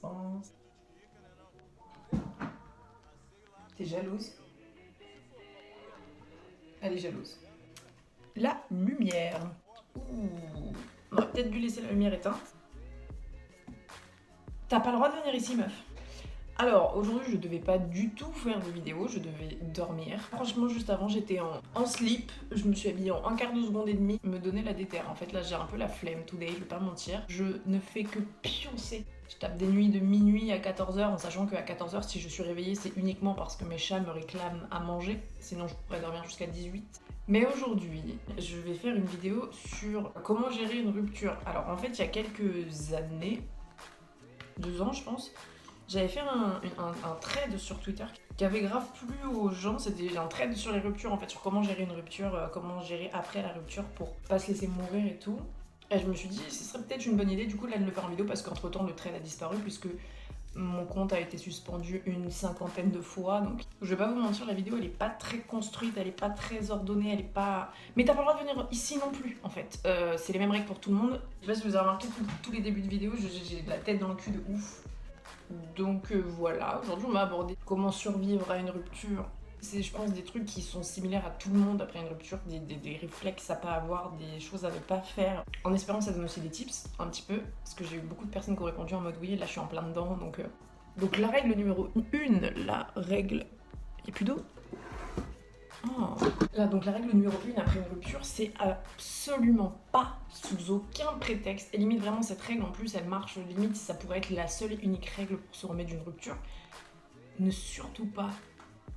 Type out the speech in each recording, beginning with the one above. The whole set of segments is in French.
Pense. T'es jalouse? Elle est jalouse. La lumière. Ouh. On aurait peut-être dû laisser la lumière éteinte. T'as pas le droit de venir ici, meuf. Alors, aujourd'hui, je devais pas du tout faire de vidéo, je devais dormir. Franchement, juste avant, j'étais en slip, je me suis habillée en un quart de seconde et demie, me donner la déterre. En fait, là, j'ai un peu la flemme today, je vais pas mentir. Je ne fais que pioncer. Je tape des nuits de minuit à 14h, en sachant qu'à 14h, si je suis réveillée, c'est uniquement parce que mes chats me réclament à manger. Sinon, je pourrais dormir jusqu'à 18. Mais aujourd'hui, je vais faire une vidéo sur comment gérer une rupture. Alors, en fait, il y a quelques années, 2 ans, je pense, j'avais fait un thread sur Twitter qui avait grave plu aux gens. C'était un thread sur les ruptures, en fait, sur comment gérer une rupture, comment gérer après la rupture pour pas se laisser mourir et tout. Et je me suis dit, ce serait peut-être une bonne idée du coup là de le faire en vidéo parce qu'entre temps le thread a disparu puisque mon compte a été suspendu une 50aine de fois. Donc je vais pas vous mentir, la vidéo elle est pas très construite, elle est pas très ordonnée, elle est pas. Mais t'as pas le droit de venir ici non plus en fait. C'est les mêmes règles pour tout le monde. Je sais pas si vous avez remarqué tous les débuts de vidéo, j'ai de la tête dans le cul de ouf. Donc voilà, aujourd'hui on va aborder comment survivre à une rupture. C'est je pense des trucs qui sont similaires à tout le monde après une rupture, des réflexes à pas avoir, des choses à ne pas faire. En espérant que ça donne aussi des tips, un petit peu, parce que j'ai eu beaucoup de personnes qui ont répondu en mode oui, là je suis en plein dedans, donc la règle numéro 1, la règle... Il n'y a plus d'eau. Oh. Là, donc la règle numéro 1 après une rupture, c'est absolument pas, sous aucun prétexte, et limite vraiment cette règle en plus elle marche, limite ça pourrait être la seule et unique règle pour se remettre d'une rupture, ne surtout pas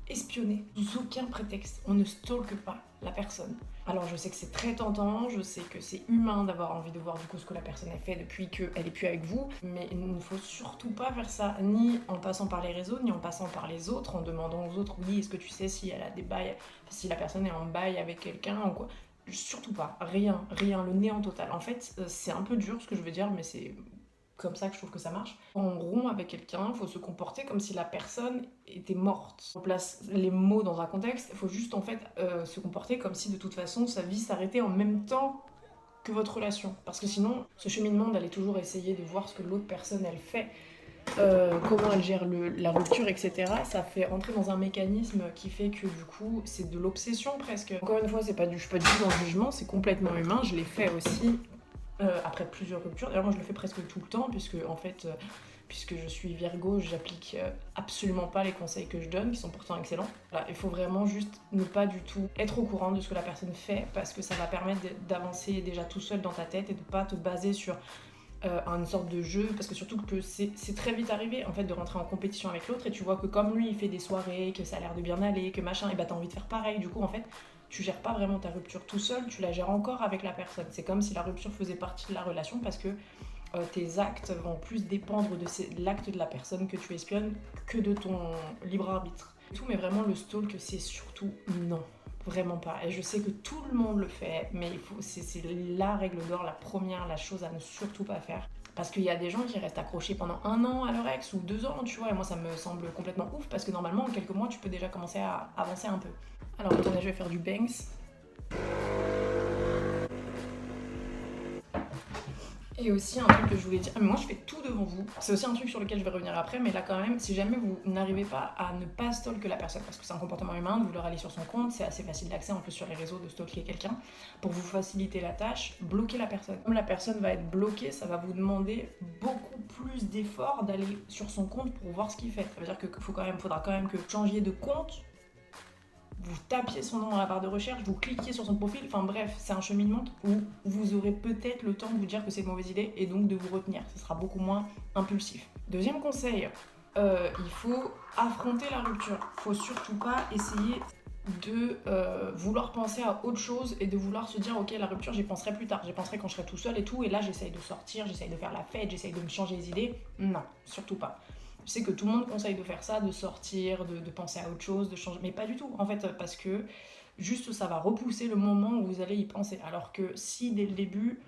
espionner, sous aucun prétexte, on ne stalke pas la personne. Alors je sais que c'est très tentant, je sais que c'est humain d'avoir envie de voir du coup ce que la personne a fait depuis qu'elle est plus avec vous, mais il ne faut surtout pas faire ça, ni en passant par les réseaux, ni en passant par les autres, en demandant aux autres, oui, est-ce que tu sais si elle a des bails, si la personne est en bail avec quelqu'un ou quoi. Surtout pas, rien, le néant total. En fait, c'est un peu dur ce que je veux dire, mais c'est comme ça que je trouve que ça marche. Quand on rompt avec quelqu'un, il faut se comporter comme si la personne était morte. On place les mots dans un contexte, il faut juste en fait se comporter comme si de toute façon sa vie s'arrêtait en même temps que votre relation. Parce que sinon, ce cheminement d'aller toujours essayer de voir ce que l'autre personne elle fait, comment elle gère la rupture, etc. Ça fait rentrer dans un mécanisme qui fait que du coup, c'est de l'obsession presque. Encore une fois, je suis pas du tout dans le jugement, c'est complètement humain, je l'ai fait aussi. Après plusieurs ruptures. D'ailleurs, moi je le fais presque tout le temps, puisque en fait, puisque je suis Virgo, j'applique absolument pas les conseils que je donne, qui sont pourtant excellents. Voilà, il faut vraiment juste ne pas du tout être au courant de ce que la personne fait, parce que ça va permettre d'avancer déjà tout seul dans ta tête et de pas te baser sur une sorte de jeu, parce que surtout que c'est très vite arrivé en fait de rentrer en compétition avec l'autre et tu vois que comme lui il fait des soirées, que ça a l'air de bien aller, que machin, et bah t'as envie de faire pareil. Du coup en fait tu gères pas vraiment ta rupture tout seul, tu la gères encore avec la personne. C'est comme si la rupture faisait partie de la relation parce que tes actes vont plus dépendre de l'acte de la personne que tu espionnes que de ton libre arbitre. Tout, mais vraiment le stalk c'est surtout non. Vraiment pas. Et je sais que tout le monde le fait, mais c'est la règle d'or, la première, la chose à ne surtout pas faire. Parce qu'il y a des gens qui restent accrochés pendant 1 an à leur ex ou 2 ans, tu vois, et moi ça me semble complètement ouf parce que normalement en quelques mois tu peux déjà commencer à avancer un peu. Alors attendez, je vais faire du Banks. Et aussi un truc que je voulais dire, mais moi je fais tout devant vous, c'est aussi un truc sur lequel je vais revenir après, mais là quand même, si jamais vous n'arrivez pas à ne pas stalker la personne, parce que c'est un comportement humain de vouloir aller sur son compte, c'est assez facile d'accès en plus sur les réseaux de stalker quelqu'un, pour vous faciliter la tâche, bloquez la personne. Comme la personne va être bloquée, ça va vous demander beaucoup plus d'efforts d'aller sur son compte pour voir ce qu'il fait. Ça veut dire qu'il faudra quand même que vous changiez de compte, vous tapiez son nom dans la barre de recherche, vous cliquiez sur son profil, enfin bref, c'est un cheminement où vous aurez peut-être le temps de vous dire que c'est une mauvaise idée et donc de vous retenir, ce sera beaucoup moins impulsif. Deuxième conseil, il faut affronter la rupture, il faut surtout pas essayer de vouloir penser à autre chose et de vouloir se dire ok la rupture j'y penserai plus tard, j'y penserai quand je serai tout seul et tout, et là j'essaye de sortir, j'essaye de faire la fête, j'essaye de me changer les idées, non, surtout pas. Je sais que tout le monde conseille de faire ça, de sortir, de penser à autre chose, de changer, mais pas du tout en fait, parce que juste ça va repousser le moment où vous allez y penser. Alors que si dès le début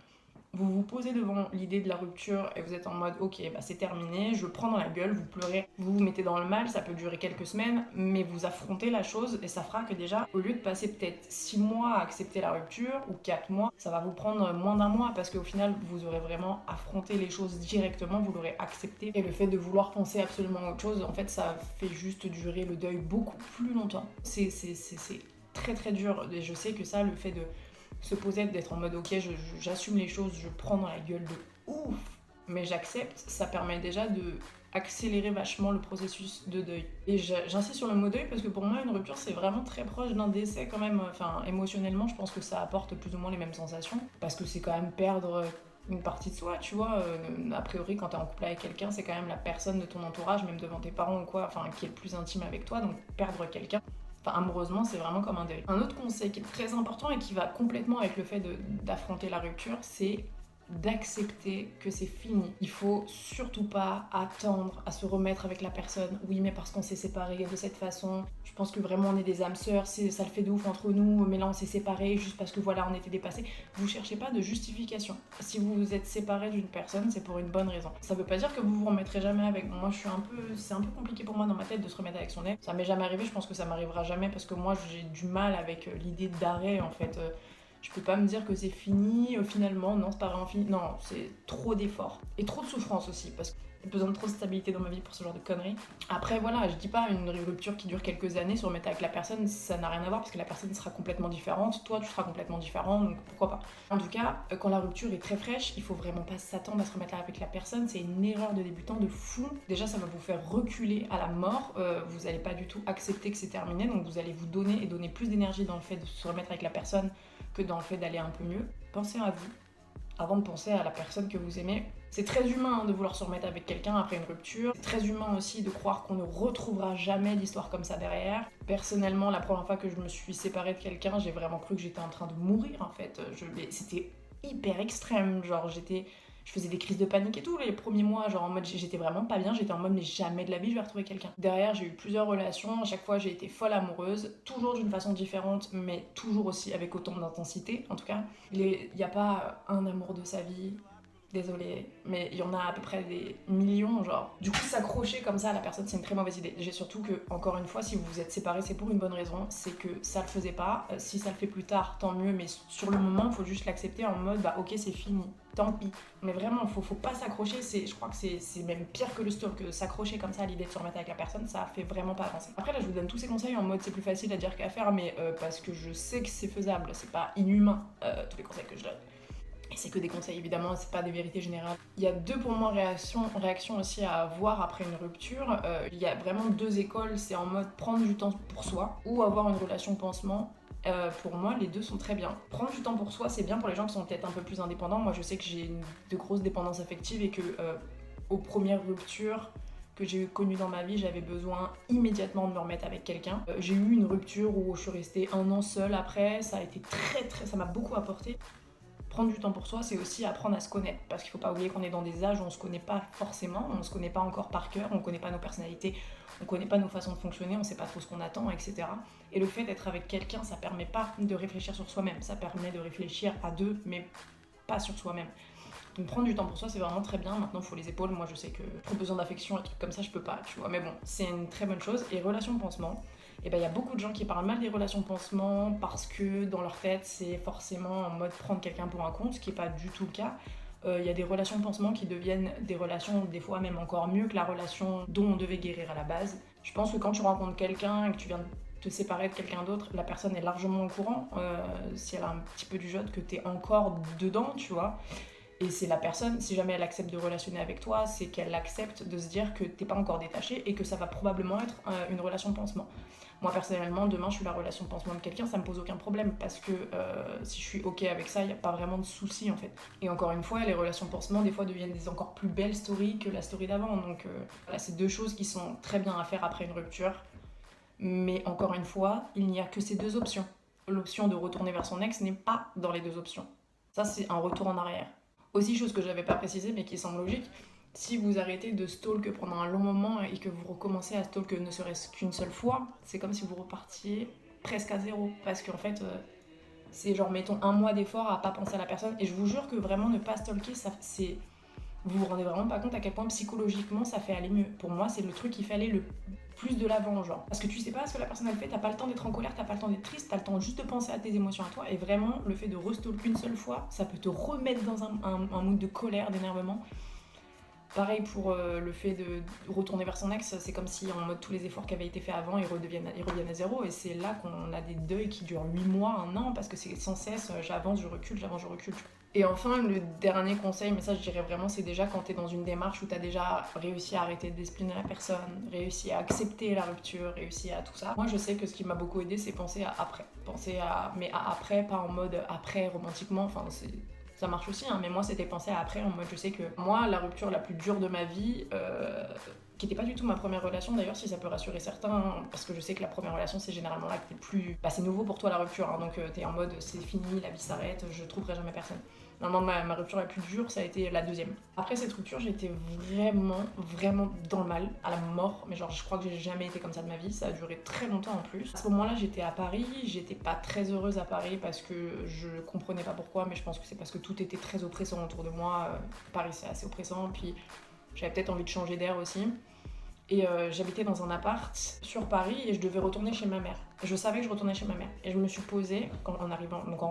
vous vous posez devant l'idée de la rupture et vous êtes en mode ok, bah c'est terminé, je prends dans la gueule, vous pleurez, vous vous mettez dans le mal, ça peut durer quelques semaines, mais vous affrontez la chose et ça fera que déjà, au lieu de passer peut-être 6 mois à accepter la rupture ou 4 mois, ça va vous prendre moins d'un mois parce qu'au final, vous aurez vraiment affronté les choses directement, vous l'aurez accepté. Et le fait de vouloir penser absolument à autre chose, en fait, ça fait juste durer le deuil beaucoup plus longtemps. C'est très très dur et je sais que ça, le fait de se poser, d'être en mode ok, j'assume les choses, je prends dans la gueule de ouf, mais j'accepte, ça permet déjà de accélérer vachement le processus de deuil. Et j'insiste sur le mot deuil parce que pour moi une rupture c'est vraiment très proche d'un décès quand même, enfin émotionnellement je pense que ça apporte plus ou moins les mêmes sensations parce que c'est quand même perdre une partie de soi, tu vois. A priori quand t'es en couple avec quelqu'un c'est quand même la personne de ton entourage, même devant tes parents ou quoi, enfin qui est le plus intime avec toi, donc perdre quelqu'un, enfin, amoureusement, c'est vraiment comme un deuil. Un autre conseil qui est très important et qui va complètement avec le fait d'affronter la rupture, c'est d'accepter que c'est fini. Il faut surtout pas attendre à se remettre avec la personne. Oui, mais parce qu'on s'est séparés de cette façon. Je pense que vraiment on est des âmes sœurs, ça le fait de ouf entre nous, mais là on s'est séparés juste parce que voilà, on était dépassés. Vous cherchez pas de justification. Si vous vous êtes séparés d'une personne, c'est pour une bonne raison. Ça veut pas dire que vous vous remettrez jamais avec. Moi, c'est un peu compliqué pour moi dans ma tête de se remettre avec son ex. Ça m'est jamais arrivé, je pense que ça m'arrivera jamais parce que moi j'ai du mal avec l'idée d'arrêt en fait. Je peux pas me dire que c'est fini, finalement, non, c'est pas vraiment fini. Non, c'est trop d'efforts. Et trop de souffrance aussi, parce que j'ai besoin de trop de stabilité dans ma vie pour ce genre de conneries. Après, voilà, je dis pas une rupture qui dure quelques années, se remettre avec la personne, ça n'a rien à voir, parce que la personne sera complètement différente, toi, tu seras complètement différent, donc pourquoi pas. En tout cas, quand la rupture est très fraîche, il faut vraiment pas s'attendre à se remettre avec la personne, c'est une erreur de débutant de fou. Déjà, ça va vous faire reculer à la mort, vous allez pas du tout accepter que c'est terminé, donc vous allez vous donner et donner plus d'énergie dans le fait de se remettre avec la personne que dans le fait d'aller un peu mieux. Pensez à vous avant de penser à la personne que vous aimez. C'est très humain de vouloir se remettre avec quelqu'un après une rupture. C'est très humain aussi de croire qu'on ne retrouvera jamais l'histoire comme ça derrière. Personnellement, la première fois que je me suis séparée de quelqu'un, j'ai vraiment cru que j'étais en train de mourir en fait. C'était hyper extrême, genre je faisais des crises de panique et tout les premiers mois, genre en mode j'étais vraiment pas bien, j'étais en mode mais jamais de la vie je vais retrouver quelqu'un. Derrière j'ai eu plusieurs relations, à chaque fois j'ai été folle amoureuse, toujours d'une façon différente mais toujours aussi avec autant d'intensité en tout cas. Il n'y a pas un amour de sa vie, désolée, mais il y en a à peu près des millions, genre. Du coup, s'accrocher comme ça à la personne, c'est une très mauvaise idée. J'ai surtout que, encore une fois, si vous vous êtes séparés, c'est pour une bonne raison, c'est que ça le faisait pas. Si ça le fait plus tard, tant mieux, mais sur le moment, il faut juste l'accepter en mode, bah ok, c'est fini, tant pis. Mais vraiment, faut pas s'accrocher, je crois que c'est même pire que le stalk, que s'accrocher comme ça à l'idée de se remettre avec la personne, ça fait vraiment pas avancer. Après, là, je vous donne tous ces conseils en mode, c'est plus facile à dire qu'à faire, mais parce que je sais que c'est faisable, c'est pas inhumain, tous les conseils que je donne. Et c'est que des conseils, évidemment, c'est pas des vérités générales. Il y a deux, pour moi, réactions aussi à avoir après une rupture. Il y a vraiment deux écoles, c'est en mode prendre du temps pour soi ou avoir une relation pansement. Pour moi, les deux sont très bien. Prendre du temps pour soi, c'est bien pour les gens qui sont peut-être un peu plus indépendants. Moi, je sais que j'ai de grosses dépendances affectives et que aux premières ruptures que j'ai connues dans ma vie, j'avais besoin immédiatement de me remettre avec quelqu'un. J'ai eu une rupture où je suis restée 1 an seule après. Ça a été ça m'a beaucoup apporté. Prendre du temps pour soi, c'est aussi apprendre à se connaître. Parce qu'il ne faut pas oublier qu'on est dans des âges où on ne se connaît pas forcément, on ne se connaît pas encore par cœur, on ne connaît pas nos personnalités, on ne connaît pas nos façons de fonctionner, on ne sait pas trop ce qu'on attend, etc. Et le fait d'être avec quelqu'un, ça ne permet pas de réfléchir sur soi-même, ça permet de réfléchir à deux, mais pas sur soi-même. Donc prendre du temps pour soi, c'est vraiment très bien. Maintenant, il faut les épaules. Moi, je sais que trop besoin d'affection, un truc comme ça, je peux pas, tu vois. Mais bon, c'est une très bonne chose. Et relation pansement, et ben il y a beaucoup de gens qui parlent mal des relations pansement parce que dans leur tête, c'est forcément en mode prendre quelqu'un pour un compte, ce qui n'est pas du tout le cas. Il y a des relations pansement qui deviennent des relations des fois même encore mieux que la relation dont on devait guérir à la base. Je pense que quand tu rencontres quelqu'un et que tu viens de te séparer de quelqu'un d'autre, la personne est largement au courant, si elle a un petit peu du jeu, que t'es encore dedans, tu vois. Et c'est la personne, si jamais elle accepte de relationner avec toi, c'est qu'elle accepte de se dire que t'es pas encore détaché et que ça va probablement être une relation pansement. Moi personnellement, demain je suis la relation pansement de quelqu'un, ça me pose aucun problème parce que si je suis ok avec ça, il n'y a pas vraiment de souci en fait. Et encore une fois, les relations pansement des fois deviennent des encore plus belles stories que la story d'avant. Donc voilà, c'est deux choses qui sont très bien à faire après une rupture. Mais encore une fois, il n'y a que ces deux options. L'option de retourner vers son ex n'est pas dans les deux options. Ça, c'est un retour en arrière. Aussi, chose que j'avais pas précisée mais qui semble logique, si vous arrêtez de stalk pendant un long moment et que vous recommencez à stalk ne serait-ce qu'une seule fois, c'est comme si vous repartiez presque à zéro. Parce qu'en fait, C'est genre mettons un mois d'effort à pas penser à la personne. Et je vous jure que vraiment ne pas stalker, vous vous rendez vraiment pas compte à quel point psychologiquement ça fait aller mieux. Pour moi, c'est le truc qui fait aller le plus de l'avant, genre. Parce que tu sais pas ce que la personne elle fait, t'as pas le temps d'être en colère, t'as pas le temps d'être triste, t'as le temps juste de penser à tes émotions à toi. Et vraiment, le fait de restalk une seule fois, ça peut te remettre dans un mood de colère, d'énervement. Pareil pour le fait de retourner vers son ex, c'est comme si en mode tous les efforts qui avaient été faits avant, ils reviennent à zéro. Et c'est là qu'on a des deuils qui durent 8 mois, 1 an, parce que c'est sans cesse, j'avance, je recule, j'avance, je recule. Et enfin, le dernier conseil, mais ça je dirais vraiment, c'est déjà quand t'es dans une démarche où t'as déjà réussi à arrêter de discipliner la personne, réussi à accepter la rupture, réussi à tout ça. Moi je sais que ce qui m'a beaucoup aidé, c'est penser à après. Mais à après, pas en mode après romantiquement, enfin ça marche aussi, hein, mais moi c'était penser à après, en mode je sais que moi, la rupture la plus dure de ma vie, qui n'était pas du tout ma première relation d'ailleurs, si ça peut rassurer certains, parce que je sais que la première relation c'est généralement là que t'es plus... Bah c'est nouveau pour toi la rupture, hein, donc t'es en mode c'est fini, la vie s'arrête, je trouverai jamais personne. Normalement ma rupture la plus dure ça a été la deuxième. Après cette rupture j'étais vraiment dans le mal, à la mort, mais genre je crois que j'ai jamais été comme ça de ma vie, ça a duré très longtemps en plus. À ce moment là j'étais à Paris, j'étais pas très heureuse à Paris parce que je comprenais pas pourquoi, mais je pense que c'est parce que tout était très oppressant autour de moi. Paris c'est assez oppressant, puis j'avais peut-être envie de changer d'air aussi. Et j'habitais dans un appart sur Paris et je devais retourner chez ma mère. Je savais que je retournais chez ma mère. Et je me suis posée, en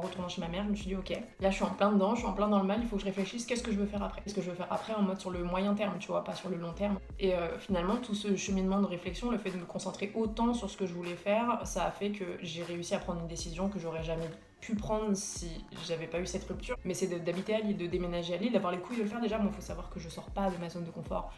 retournant chez ma mère, je me suis dit ok, là je suis en plein dedans, je suis en plein dans le mal, il faut que je réfléchisse, qu'est-ce que je veux faire après. Qu'est-ce que je veux faire après en mode sur le moyen terme, tu vois, pas sur le long terme. Et finalement, tout ce cheminement de réflexion, le fait de me concentrer autant sur ce que je voulais faire, ça a fait que j'ai réussi à prendre une décision que j'aurais jamais pu prendre si j'avais pas eu cette rupture, mais c'est d'habiter à Lille, de déménager à Lille, d'avoir les couilles de le faire. Déjà, moi faut savoir que je sors pas de ma zone de confort,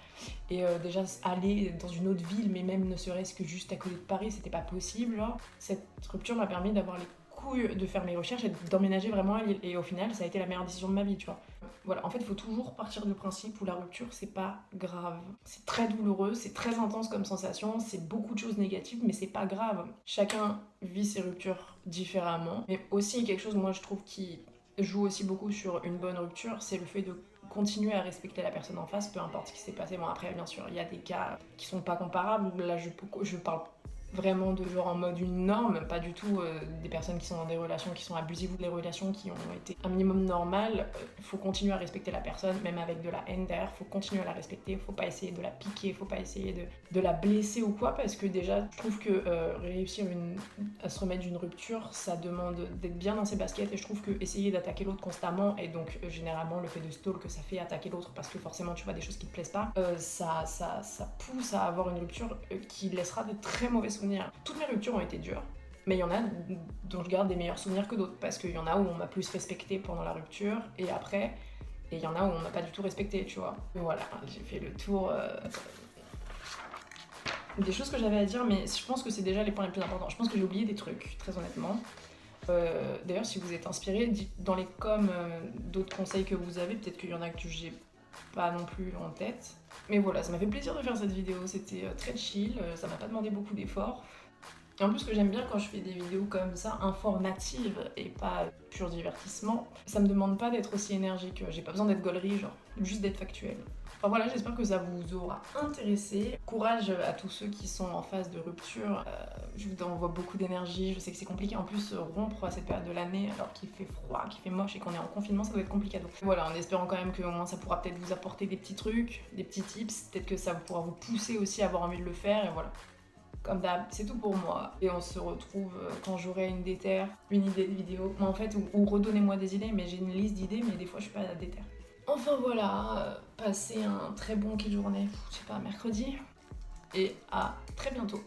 et déjà aller dans une autre ville, mais même ne serait-ce que juste à côté de Paris, c'était pas possible, genre. Cette rupture m'a permis d'avoir les couilles de faire mes recherches et d'emménager vraiment à Lille, et au final ça a été la meilleure décision de ma vie, tu vois. Voilà, en fait il faut toujours partir du principe où la rupture c'est pas grave, c'est très douloureux, c'est très intense comme sensation, c'est beaucoup de choses négatives, mais c'est pas grave. Chacun vit ses ruptures différemment, mais aussi quelque chose moi je trouve qui joue aussi beaucoup sur une bonne rupture, c'est le fait de continuer à respecter la personne en face, peu importe ce qui s'est passé. Bon après bien sûr il y a des cas qui sont pas comparables, là je parle vraiment de genre en mode une norme, pas du tout des personnes qui sont dans des relations qui sont abusives ou des relations qui ont été un minimum normales. Il faut continuer à respecter la personne, même avec de la haine derrière, faut continuer à la respecter, faut pas essayer de la piquer, faut pas essayer de la blesser ou quoi, parce que déjà je trouve que réussir à se remettre d'une rupture, ça demande d'être bien dans ses baskets, et je trouve que essayer d'attaquer l'autre constamment, et donc généralement le fait de stalk que ça fait attaquer l'autre parce que forcément tu vois des choses qui te plaisent pas, ça pousse à avoir une rupture qui laissera de très mauvais souvenirs. Toutes mes ruptures ont été dures, mais il y en a dont je garde des meilleurs souvenirs que d'autres, parce qu'il y en a où on m'a plus respecté pendant la rupture et après, et il y en a où on m'a pas du tout respecté, tu vois. Voilà, j'ai fait le tour des choses que j'avais à dire, mais je pense que c'est déjà les points les plus importants. Je pense que j'ai oublié des trucs, très honnêtement. D'ailleurs, si vous êtes inspiré, dites dans les coms d'autres conseils que vous avez, peut-être qu'il y en a que j'ai pas non plus en tête. Mais voilà, ça m'a fait plaisir de faire cette vidéo, c'était très chill, ça m'a pas demandé beaucoup d'efforts. Et en plus, ce que j'aime bien quand je fais des vidéos comme ça, informatives et pas pur divertissement, ça me demande pas d'être aussi énergique, j'ai pas besoin d'être gaulerie, genre juste d'être factuel. Enfin voilà, j'espère que ça vous aura intéressé. Courage à tous ceux qui sont en phase de rupture. Je vous envoie beaucoup d'énergie, je sais que c'est compliqué. En plus, rompre à cette période de l'année alors qu'il fait froid, qu'il fait moche et qu'on est en confinement, ça doit être compliqué. Donc voilà, en espérant quand même que au moins ça pourra peut-être vous apporter des petits trucs, des petits tips. Peut-être que ça pourra vous pousser aussi à avoir envie de le faire, et voilà. Comme d'hab, c'est tout pour moi. Et on se retrouve quand j'aurai une déterre, une idée de vidéo. Moi en fait, ou redonnez-moi des idées, mais j'ai une liste d'idées, mais des fois je suis pas à la déterre. Enfin voilà, passez un très bon quelle journée, je sais pas, mercredi, et à très bientôt.